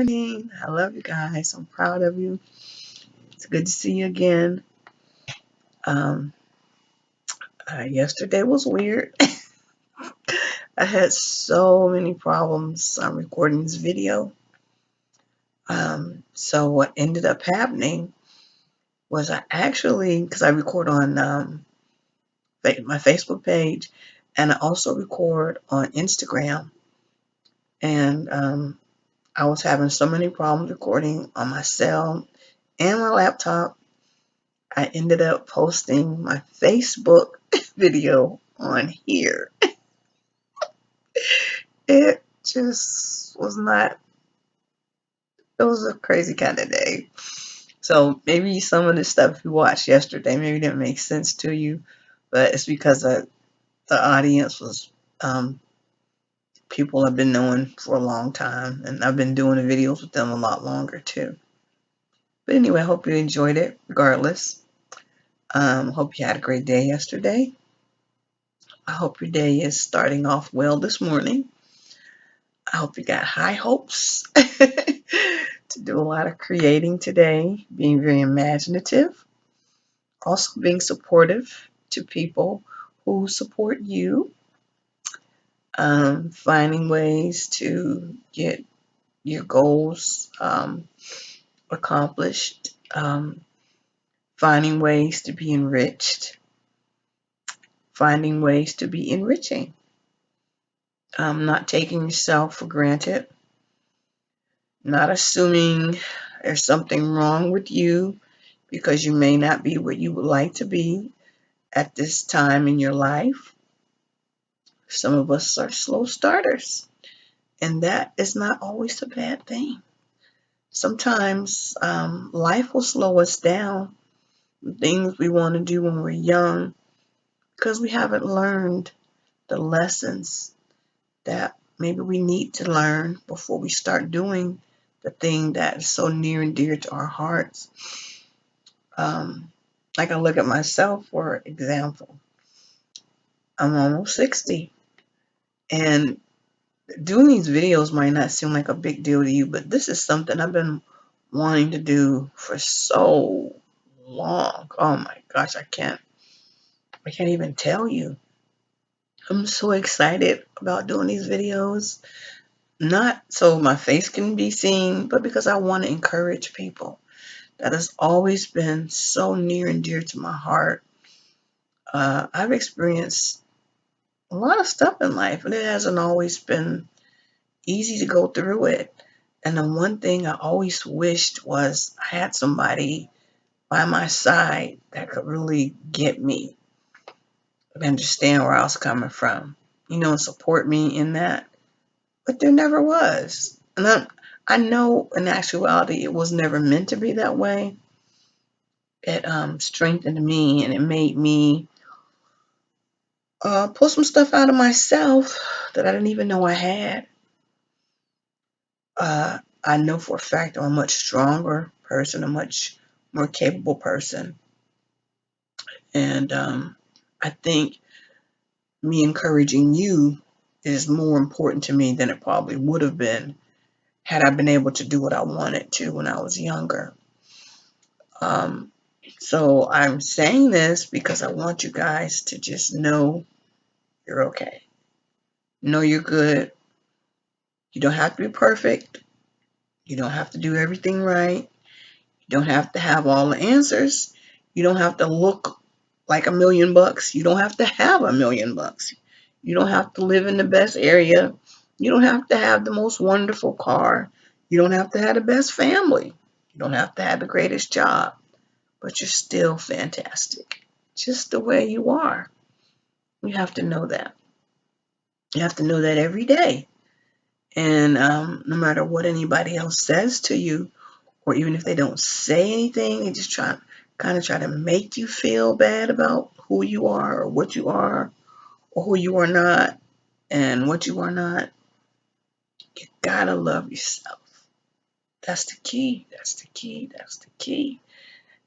morning. I love you guys. I'm proud of you. It's good to see you again. Um, Yesterday was weird. I had so many problems recording this video. So what ended up happening was because I record on my Facebook page, and I also record on Instagram. And I was having so many problems recording on my cell and my laptop. I ended up posting my Facebook video on here. It just was not, it was a crazy kind of day. So maybe some of the stuff you watched yesterday maybe didn't make sense to you, but it's because the audience was people I've been knowing for a long time, and I've been doing the videos with them a lot longer too. But anyway, I hope you enjoyed it regardless. Hope you had a great day yesterday. I hope your day is starting off well this morning. I hope you got high hopes to do a lot of creating today, being very imaginative, also being supportive to people who support you, finding ways to get your goals accomplished, finding ways to be enriched, finding ways to be enriching, not taking yourself for granted, not assuming there's something wrong with you because you may not be what you would like to be at this time in your life. Some of us are slow starters, and that is not always a bad thing. Sometimes life will slow us down, things we want to do when we're young, because we haven't learned the lessons that maybe we need to learn before we start doing the thing that is so near and dear to our hearts. I can look at myself, for example. I'm almost 60, and doing these videos might not seem like a big deal to you, but this is something I've been wanting to do for so long. Oh my gosh, I can't even tell you. I'm so excited about doing these videos. Not so my face can be seen, but because I want to encourage people. That has always been so near and dear to my heart. I've experienced a lot of stuff in life, and it hasn't always been easy to go through it. And the one thing I always wished was I had somebody by my side that could really get me and understand where I was coming from, and support me in that. But there never was. And I know in actuality it was never meant to be that way. It strengthened me, and it made me pull some stuff out of myself that I didn't even know I had. I know for a fact I'm a much stronger person, a much more capable person. And I think me encouraging you is more important to me than it probably would have been had I been able to do what I wanted to when I was younger. Um, so I'm saying this because I want you guys to just know you're okay. Know you're good. You don't have to be perfect. You don't have to do everything right. You don't have to have all the answers. You don't have to look like $1,000,000. You don't have to have $1,000,000. You don't have to live in the best area. You don't have to have the most wonderful car. You don't have to have the best family. You don't have to have the greatest job. But you're still fantastic, just the way you are. You have to know that. You have to know that every day. And no matter what anybody else says to you, or even if they don't say anything, they just try to make you feel bad about who you are or what you are or who you are not and what you are not. You gotta love yourself. That's the key. That's the key. That's the key.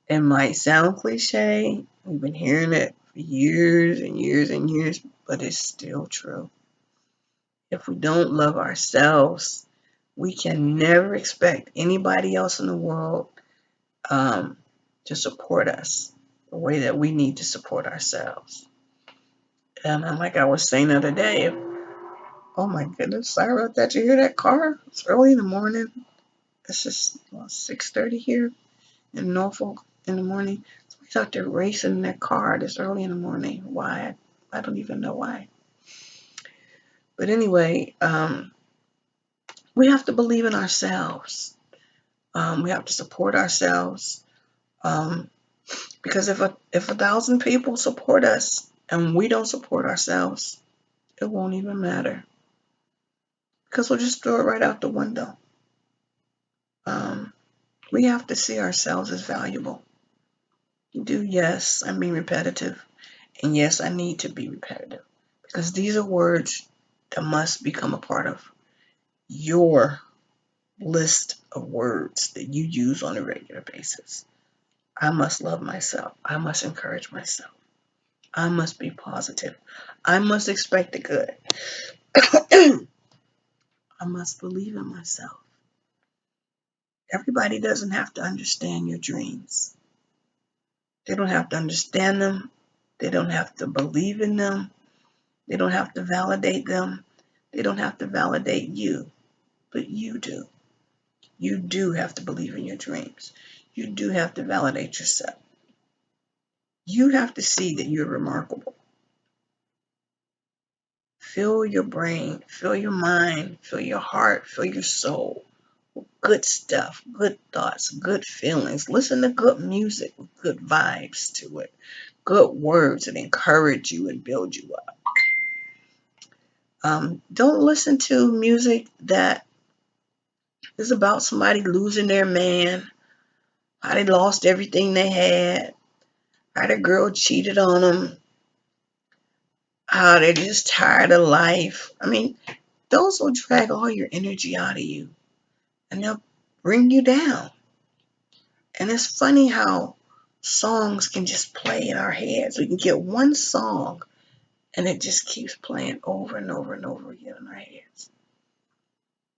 It might sound cliche. We've been hearing it for years and years and years, but it's still true. If we don't love ourselves, We can never expect anybody else in the world um, to support us the way that we need to support ourselves. And like I was saying the other day, oh my goodness, sorry about that. You hear that car? It's early in the morning. It's just 6:30 here in Norfolk in the morning. Somebody's out there racing in that car this early in the morning. Why? I don't even know why. But anyway, we have to believe in ourselves. We have to support ourselves. Um, because if 1,000 people support us and we don't support ourselves, it won't even matter. Because we'll just throw it right out the window. Um, we have to see ourselves as valuable. Yes, I'm being repetitive. And yes, I need to be repetitive. Because these are words that must become a part of your list of words that you use on a regular basis. I must love myself. I must encourage myself. I must be positive. I must expect the good. I must believe in myself. Everybody doesn't have to understand your dreams. They don't have to understand them. They don't have to believe in them. They don't have to validate them. They don't have to validate you. But you do. You do have to believe in your dreams. You do have to validate yourself. You have to see that you're remarkable. Fill your brain, fill your mind, fill your heart, fill your soul. Good stuff, good thoughts, good feelings. Listen to good music with good vibes to it. Good words that encourage you and build you up. Don't listen to music that is about somebody losing their man, how they lost everything they had, how the girl cheated on them, how they're just tired of life. I mean, those will drag all your energy out of you and they'll bring you down. And it's funny how songs can just play in our heads. We can get one song and it just keeps playing over and over and over again in our heads.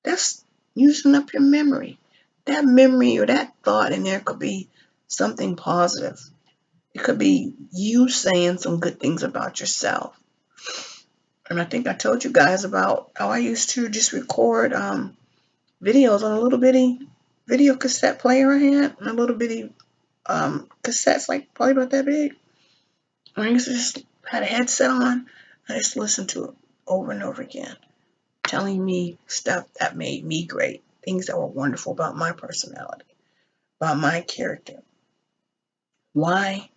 That's using up your memory. That memory or that thought in there could be something positive. It could be you saying some good things about yourself. And I think I told you guys about how I used to just record videos on a little bitty video cassette player I had, and a little bitty cassettes, like probably about that big. And I used to just had a headset on. I just listened to it over and over again, telling me stuff that made me great, things that were wonderful about my personality, about my character. Why?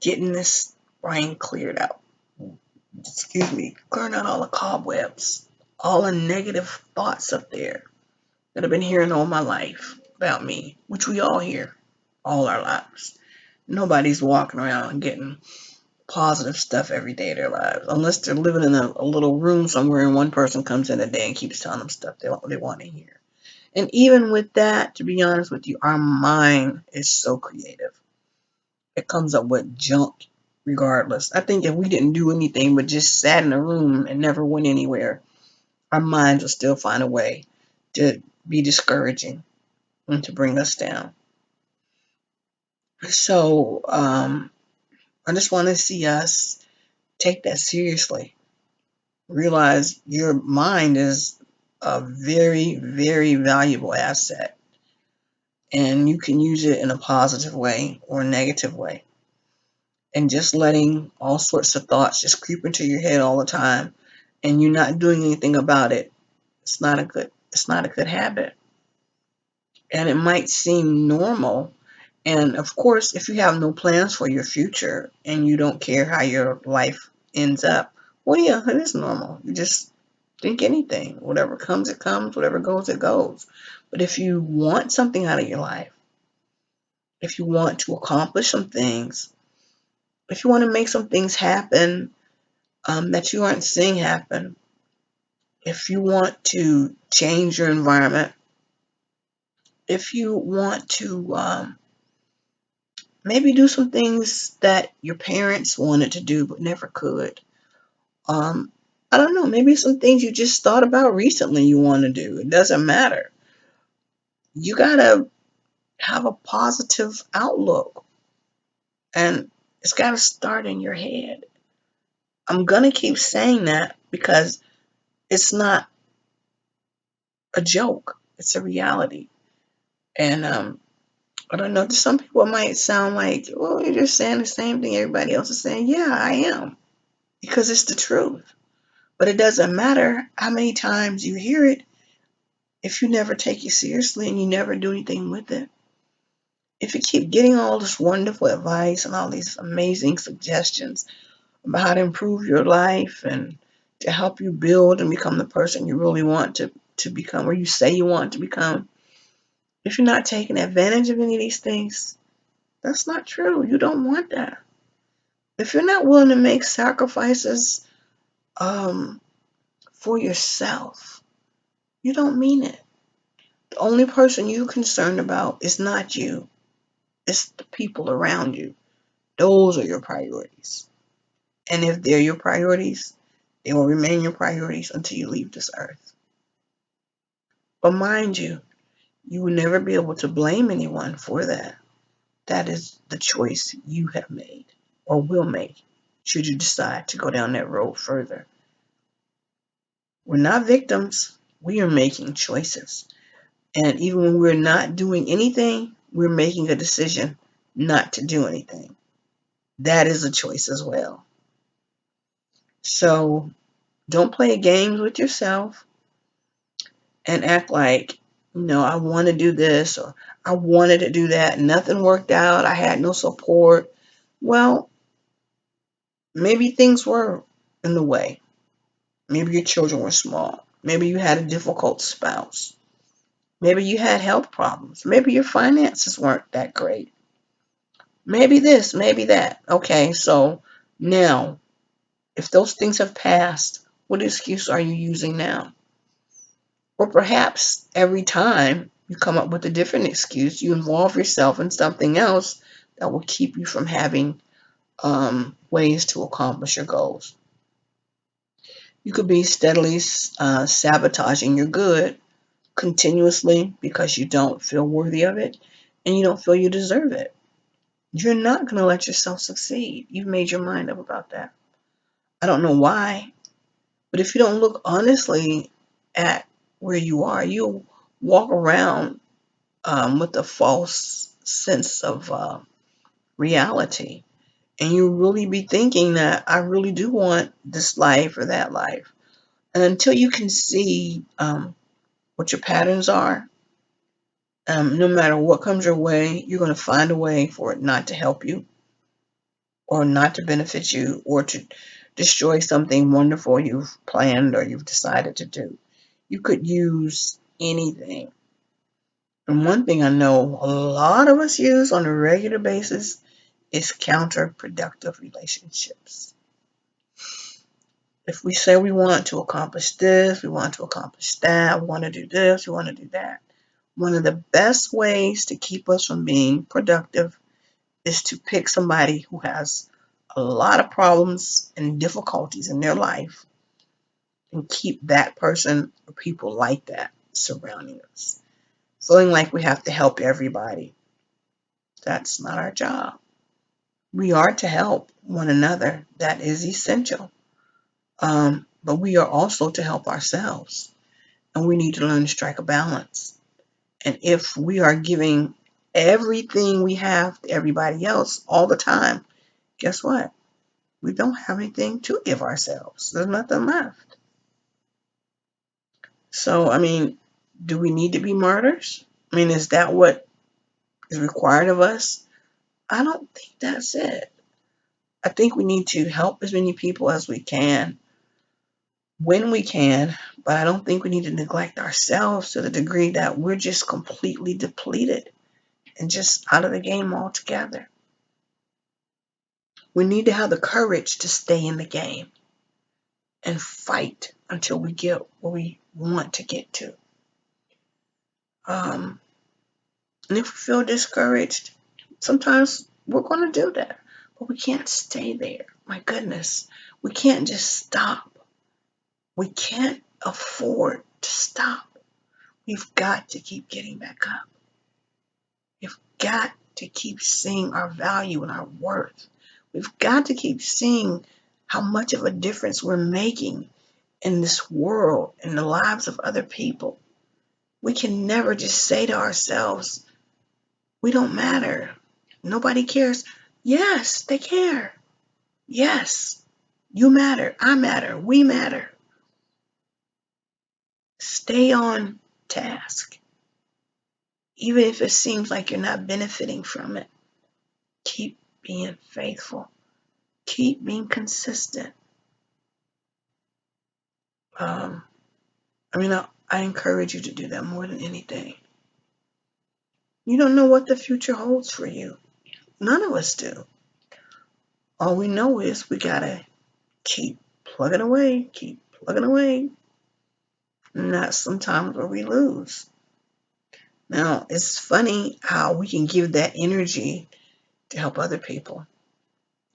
Getting this brain cleared out. Excuse me, clearing out all the cobwebs, all the negative thoughts up there that I've been hearing all my life about me, which we all hear all our lives. Nobody's walking around getting positive stuff every day of their lives, unless they're living in a little room somewhere and one person comes in a day and keeps telling them stuff they want to hear. And even with that, to be honest with you, our mind is so creative. It comes up with junk regardless. I think if we didn't do anything but just sat in a room and never went anywhere, our minds would still find a way to be discouraging and to bring us down. So I just want to see us take that seriously. Realize your mind is a very, very valuable asset, and you can use it in a positive way or a negative way. And just letting all sorts of thoughts just creep into your head all the time and you're not doing anything about it, it's not a good habit. And it might seem normal. And of course, if you have no plans for your future and you don't care how your life ends up, well, yeah, it is normal. You just think anything. Whatever comes, it comes. Whatever goes, it goes. But if you want something out of your life, if you want to accomplish some things, if you want to make some things happen that you aren't seeing happen, if you want to change your environment, if you want to maybe do some things that your parents wanted to do but never could, um, I don't know, maybe some things you just thought about recently you want to do. It doesn't matter. You got to have a positive outlook, and it's got to start in your head. I'm going to keep saying that because it's not a joke, it's a reality. And I don't know, to some people it might sound like, well, you're just saying the same thing everybody else is saying. Yeah, I am, because it's the truth. But it doesn't matter how many times you hear it if you never take it seriously and you never do anything with it. If you keep getting all this wonderful advice and all these amazing suggestions about how to improve your life and to help you build and become the person you really want to become, or you say you want to become, if you're not taking advantage of any of these things, that's not true. You don't want that. If you're not willing to make sacrifices um, for yourself, you don't mean it. The only person you're concerned about is not you, it's the people around you. Those are your priorities. And if they're your priorities, they will remain your priorities until you leave this earth. But mind you, you will never be able to blame anyone for that. That is the choice you have made or will make should you decide to go down that road further. We're not victims. We are making choices. And even when we're not doing anything, we're making a decision not to do anything. That is a choice as well. So don't play games with yourself and act like, I want to do this or I wanted to do that. Nothing worked out. I had no support. Well, maybe things were in the way. Maybe your children were small. Maybe you had a difficult spouse. Maybe you had health problems. Maybe your finances weren't that great. Maybe this, maybe that. Okay, so now, if those things have passed, what excuse are you using now? Or perhaps every time you come up with a different excuse, you involve yourself in something else that will keep you from having ways to accomplish your goals. You could be steadily sabotaging your good continuously because you don't feel worthy of it and you don't feel you deserve it. You're not going to let yourself succeed. You've made your mind up about that. I don't know why, but if you don't look honestly at where you are, you'll walk around with a false sense of reality. And you really be thinking that I really do want this life or that life. And until you can see what your patterns are, no matter what comes your way, you're going to find a way for it not to help you or not to benefit you or to destroy something wonderful you've planned or you've decided to do. You could use anything. And one thing I know a lot of us use on a regular basis is counterproductive relationships. If we say we want to accomplish this, we want to accomplish that, we want to do this, we want to do that, one of the best ways to keep us from being productive is to pick somebody who has a lot of problems and difficulties in their life and keep that person or people like that surrounding us. Feeling like we have to help everybody. That's not our job. We are to help one another. That is essential. But we are also to help ourselves. And we need to learn to strike a balance. And if we are giving everything we have to everybody else all the time, guess what? We don't have anything to give ourselves. There's nothing left. So, do we need to be martyrs? Is that what is required of us? I don't think that's it. I think we need to help as many people as we can when we can, but I don't think we need to neglect ourselves to the degree that we're just completely depleted and just out of the game altogether. We need to have the courage to stay in the game and fight until we get where we want to get to. And if we feel discouraged, sometimes we're going to do that, but we can't stay there. My goodness, we can't just stop. We can't afford to stop. We've got to keep getting back up. We've got to keep seeing our value and our worth. We've got to keep seeing how much of a difference we're making in this world, in the lives of other people. We can never just say to ourselves, we don't matter. Nobody cares. Yes, they care. Yes, you matter. I matter. We matter. Stay on task. Even if it seems like you're not benefiting from it, keep being faithful. Keep being consistent. Um, I encourage you to do that more than anything. You don't know what the future holds for you. None of us do. All we know is we gotta keep plugging away, keep plugging away. And that's sometimes where we lose. Now, it's funny how we can give that energy to help other people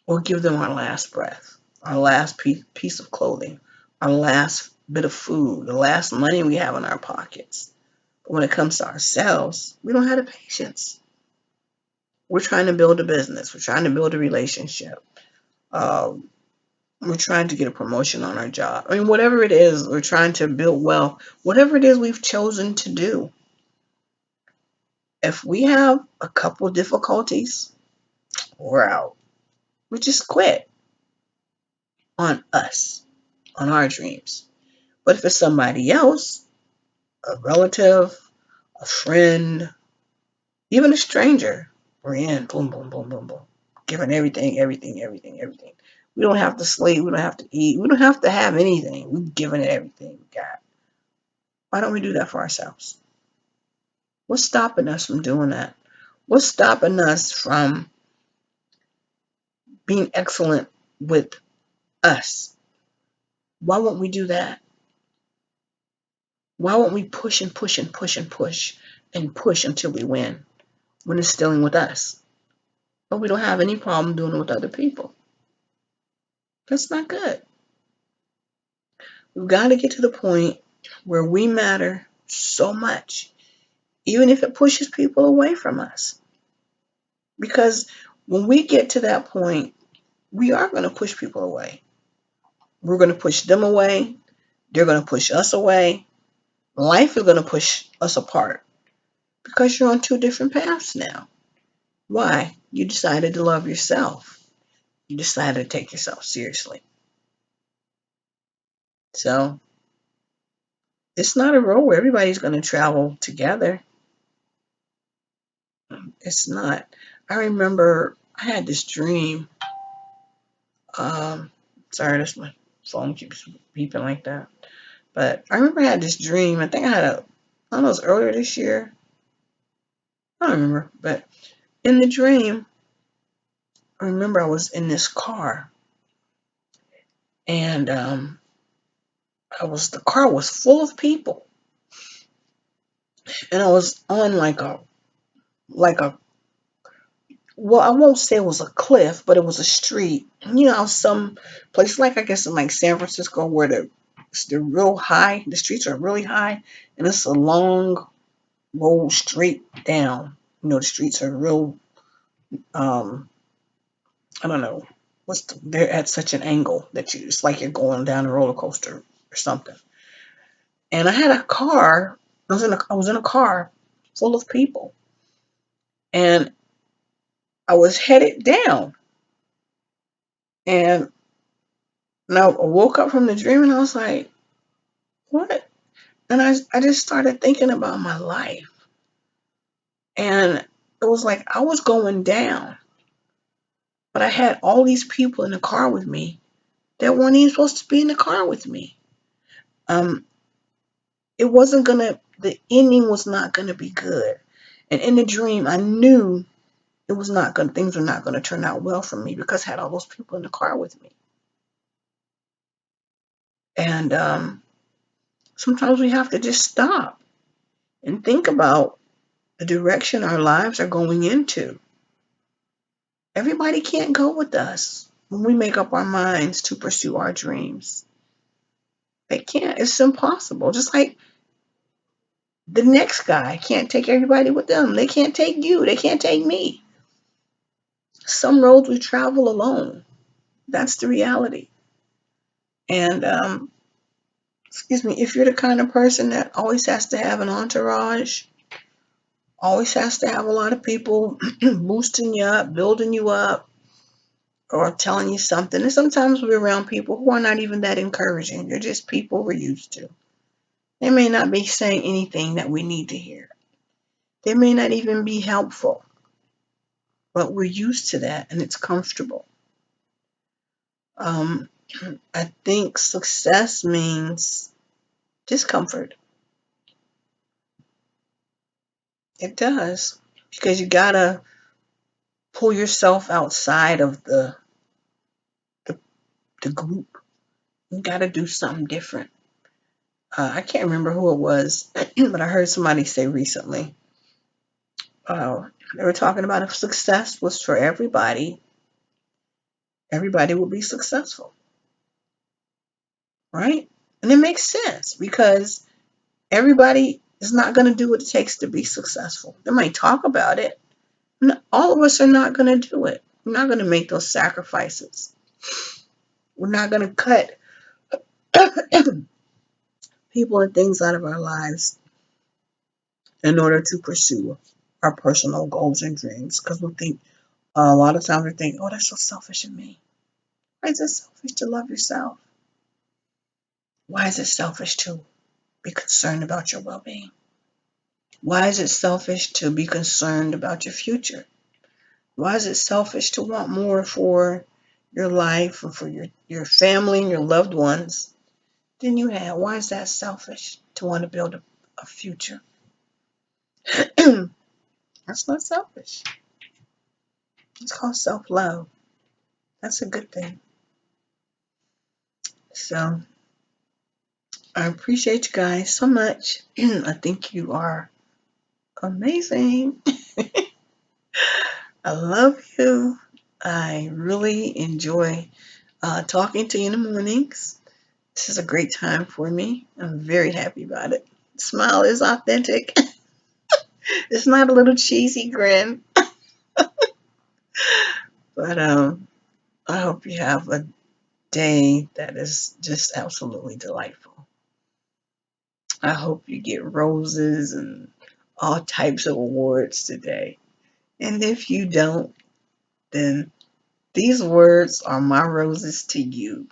or give them our last breath, our last piece of clothing, our last bit of food, the last money we have in our pockets. But when it comes to ourselves, we don't have the patience. We're trying to build a business. We're trying to build a relationship. Uh, we're trying to get a promotion on our job. Whatever it is, we're trying to build wealth. Whatever it is we've chosen to do. If we have a couple of difficulties, we're out. We just quit on us, on our dreams. But if it's somebody else, a relative, a friend, even a stranger, we're in. Boom, boom, boom, boom, boom. Giving everything, everything, everything, everything. We don't have to sleep. We don't have to eat. We don't have to have anything. We've given it everything we got. Why don't we do that for ourselves? What's stopping us from doing that? What's stopping us from being excellent with us? Why won't we do that? Why won't we push and push and push and push and push until we win when it's dealing with us? But we don't have any problem doing it with other people. That's not good. We've got to get to the point where we matter so much, even if it pushes people away from us. Because when we get to that point, we are going to push people away. We're going to push them away. They're going to push us away. Life is going to push us apart because you're on two different paths now. Why? You decided to love yourself. You decided to take yourself seriously. So it's not a road where everybody's going to travel together. It's not. I remember I had this dream. Um, Sorry, that's my phone keeps beeping like that. But I remember I had this dream. I think I don't know, it was earlier this year. I don't remember. But in the dream, I remember I was in this car. And the car was full of people. And I was on like a well, I won't say it was a cliff, but it was a street. Some place like I guess in like San Francisco where they're real high. The streets are really high, and it's a long road straight down. The streets are real. Um, I don't know they're at such an angle that it's like you're going down a roller coaster or something. And I had a car. I was in a car full of people, and I was headed down. And I woke up from the dream and I was like, what? And I just started thinking about my life. And it was like I was going down, but I had all these people in the car with me that weren't even supposed to be in the car with me. Um, the ending was not gonna be good. And in the dream, I knew things were not gonna turn out well for me because I had all those people in the car with me. And sometimes we have to just stop and think about the direction our lives are going into. Everybody can't go with us when we make up our minds to pursue our dreams. They can't. It's impossible. Just like the next guy can't take everybody with them. They can't take you. They can't take me. Some roads we travel alone. That's the reality. And excuse me, if you're the kind of person that always has to have an entourage, always has to have a lot of people boosting you up, building you up, or telling you something. And sometimes we're around people who are not even that encouraging. They're just people we're used to. They may not be saying anything that we need to hear. They may not even be helpful, but we're used to that and it's comfortable. Um, I think success means discomfort. It does. Because you gotta pull yourself outside of the, the group. You gotta do something different. I can't remember who it was, but I heard somebody say recently. They were talking about if success was for everybody, everybody would be successful, right? And it makes sense because everybody is not going to do what it takes to be successful. They might talk about it. All of us are not going to do it. We're not going to make those sacrifices. We're not going to cut people and things out of our lives in order to pursue our personal goals and dreams. Because we think, a lot of times we think, oh, that's so selfish of me. Why is it selfish to love yourself? Why is it selfish to be concerned about your well being? Why is it selfish to be concerned about your future? Why is it selfish to want more for your life and for your family and your loved ones than you have? Why is that selfish to want to build a future? That's not selfish. It's called self love. That's a good thing. So I appreciate you guys so much. I think you are amazing. I love you. I really enjoy talking to you in the mornings. This is a great time for me. I'm very happy about it. Smile is authentic. It's not a little cheesy grin, but I hope you have a day that is just absolutely delightful. I hope you get roses and all types of awards today. And if you don't, then these words are my roses to you.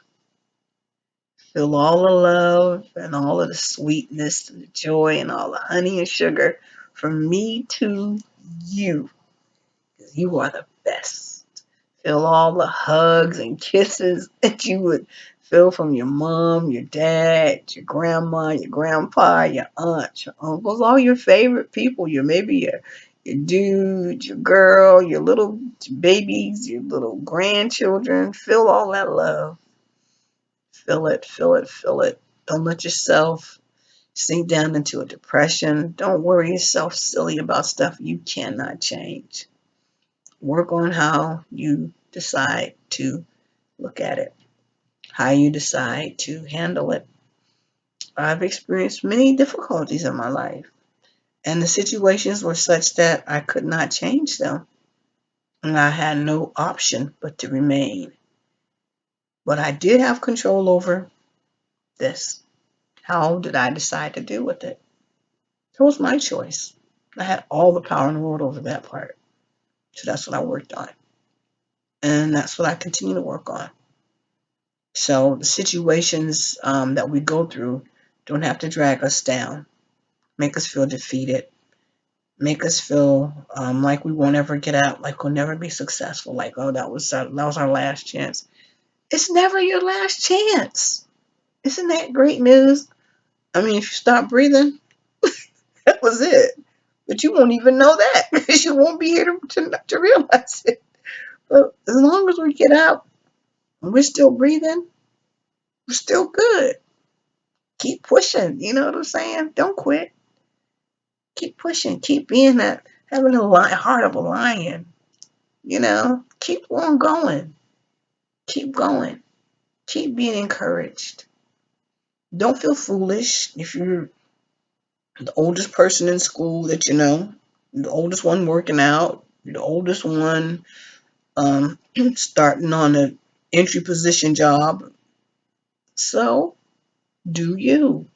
Feel all the love and all of the sweetness and the joy and all the honey and sugar from me to you. You are the best. Feel all the hugs and kisses that you would feel from your mom, your dad, your grandma, your grandpa, your aunt, your uncles, all your favorite people. Your dude, your girl, your little babies, your little grandchildren. Feel all that love. Feel it, feel it, feel it. Don't let yourself sink down into a depression. Don't worry yourself silly about stuff you cannot change. Work on how you decide to look at it, how you decide to handle it. I've experienced many difficulties in my life, and the situations were such that I could not change them, and I had no option but to remain. But I did have control over this. How did I decide to deal with it? It was my choice. I had all the power in the world over that part. So that's what I worked on. And that's what I continue to work on. So the situations that we go through don't have to drag us down, make us feel defeated, make us feel like we won't ever get out, like we'll never be successful, like, oh, that was our last chance. It's never your last chance. Isn't that great news? I mean, if you stop breathing, that was it. But you won't even know that because you won't be here to realize it. But as long as we get out and we're still breathing, we're still good. Keep pushing. You know what I'm saying? Don't quit. Keep pushing. Keep being that, having a heart of a lion. Keep on going. Keep going. Keep being encouraged. Don't feel foolish if you're the oldest person in school that you know, the oldest one working out, the oldest one starting on an entry position job. So do you.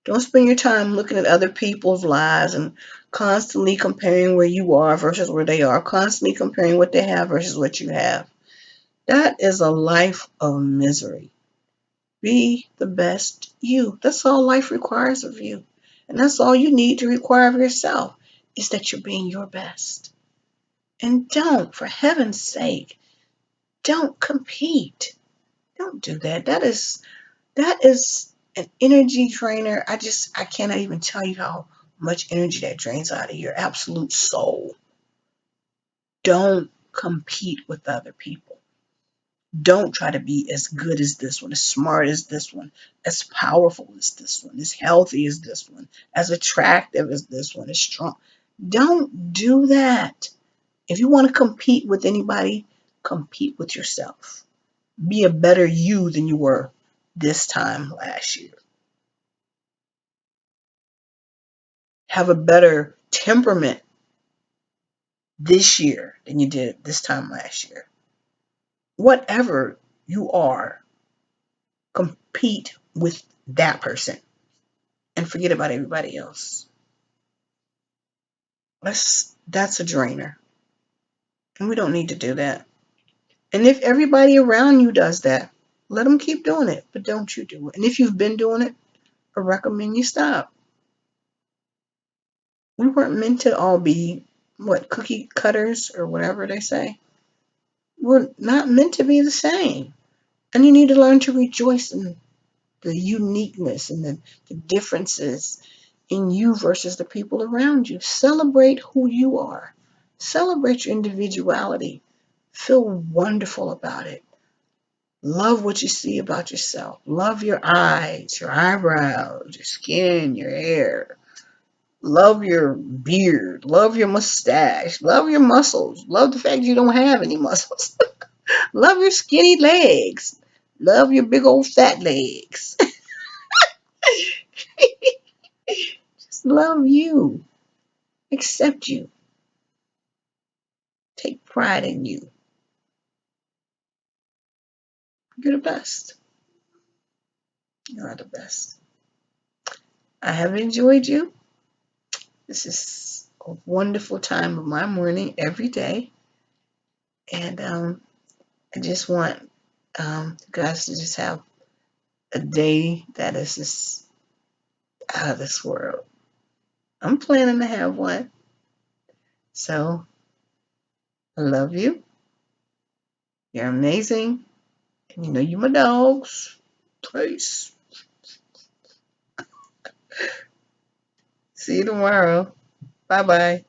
Don't spend your time looking at other people's lives and constantly comparing where you are versus where they are, constantly comparing what they have versus what you have. That is a life of misery. Be the best you. That's all life requires of you. And that's all you need to require of yourself is that you're being your best. And don't, for heaven's sake, don't compete. Don't do that. That is an energy drainer. I cannot even tell you how much energy that drains out of your absolute soul. Don't compete with other people. Don't try to be as good as this one, as smart as this one, as powerful as this one, as healthy as this one, as attractive as this one, as strong. Don't do that. If you want to compete with anybody, compete with yourself. Be a better you than you were this time last year. Have a better temperament this year than you did this time last year. Whatever you are, compete with that person and forget about everybody else. That's a drainer. And we don't need to do that. And if everybody around you does that, let them keep doing it, but don't you do it. And if you've been doing it, I recommend you stop. We weren't meant to all be, what, cookie cutters or whatever they say. We're not meant to be the same. And you need to learn to rejoice in the uniqueness and the differences in you versus the people around you. Celebrate who you are. Celebrate your individuality. Feel wonderful about it. Love what you see about yourself. Love your eyes, your eyebrows, your skin, your hair. Love your beard. Love your mustache. Love your muscles. Love the fact you don't have any muscles. Love your skinny legs. Love your big old fat legs. Just love you. Accept you. Take pride in you. You're the best. You are the best. I have enjoyed you. This is a wonderful time of my morning every day. And I just want you guys to just have a day that is just out of this world. I'm planning to have one. So I love you. You're amazing. And you know you my dogs. Peace. See you tomorrow. Bye bye.